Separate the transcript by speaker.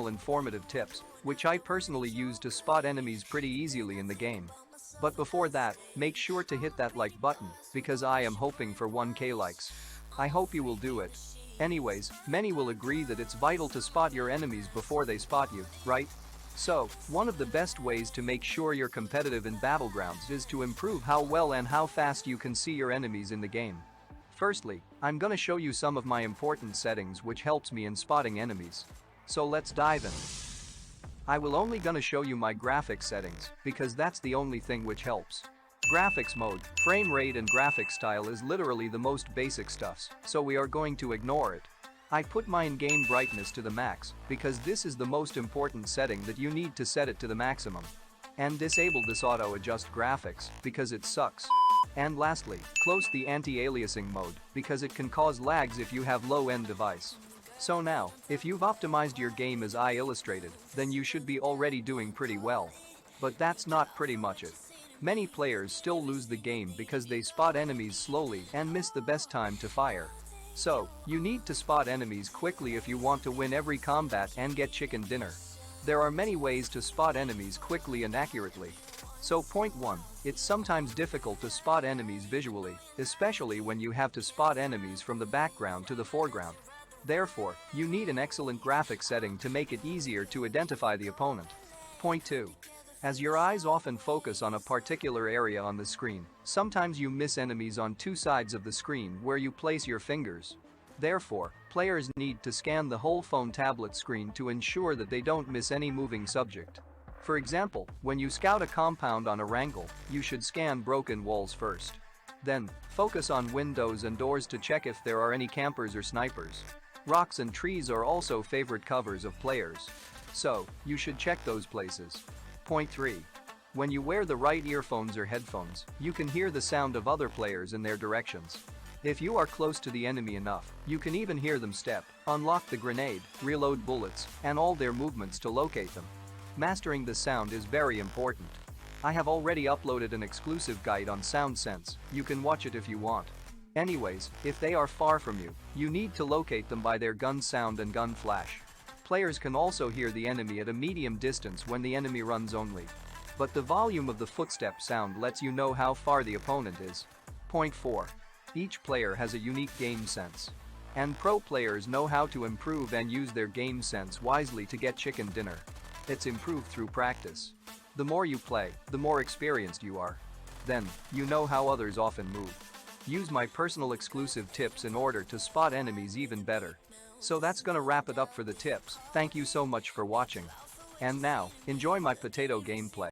Speaker 1: additional informative tips, which I personally use to spot enemies pretty easily in the game. But before that, make sure to hit that like button, because I am hoping for 1K likes. I hope you will do it. Anyways, many will agree that it's vital to spot your enemies before they spot you, right? So, one of the best ways to make sure you're competitive in Battlegrounds is to improve how well and how fast you can see your enemies in the game. Firstly, I'm gonna show you some of my important settings which helps me in spotting enemies. So let's dive in. I will only gonna show you my graphics settings, because that's the only thing which helps. Graphics mode, frame rate and graphics style is literally the most basic stuffs, so we are going to ignore it. I put my in-game brightness to the max, because this is the most important setting that you need to set it to the maximum. And disable this auto-adjust graphics, because it sucks. And lastly, close the anti-aliasing mode, because it can cause lags if you have low-end device. So now, if you've optimized your game as I illustrated, then you should be already doing pretty well. But that's not pretty much it. Many players still lose the game because they spot enemies slowly and miss the best time to fire. So, you need to spot enemies quickly if you want to win every combat and get chicken dinner. There are many ways to spot enemies quickly and accurately. So point 1, it's sometimes difficult to spot enemies visually, especially when you have to spot enemies from the background to the foreground. Therefore, you need an excellent graphic setting to make it easier to identify the opponent. Point 2. As your eyes often focus on a particular area on the screen, sometimes you miss enemies on two sides of the screen where you place your fingers. Therefore, players need to scan the whole phone tablet screen to ensure that they don't miss any moving subject. For example, when you scout a compound on a wrangle, you should scan broken walls first. Then, focus on windows and doors to check if there are any campers or snipers. Rocks and trees are also favorite covers of players. So, you should check those places. Point 3. When you wear the right earphones or headphones, you can hear the sound of other players in their directions. If you are close to the enemy enough, you can even hear them step, unlock the grenade, reload bullets, and all their movements to locate them. Mastering the sound is very important. I have already uploaded an exclusive guide on sound sense, you can watch it if you want. Anyways, if they are far from you, you need to locate them by their gun sound and gun flash. Players can also hear the enemy at a medium distance when the enemy runs only. But the volume of the footstep sound lets you know how far the opponent is. Point 4. Each player has a unique game sense. And pro players know how to improve and use their game sense wisely to get chicken dinner. It's improved through practice. The more you play, the more experienced you are. Then, you know how others often move. Use my personal exclusive tips in order to spot enemies even better. So that's gonna wrap it up for the tips, thank you so much for watching. And now, enjoy my potato gameplay.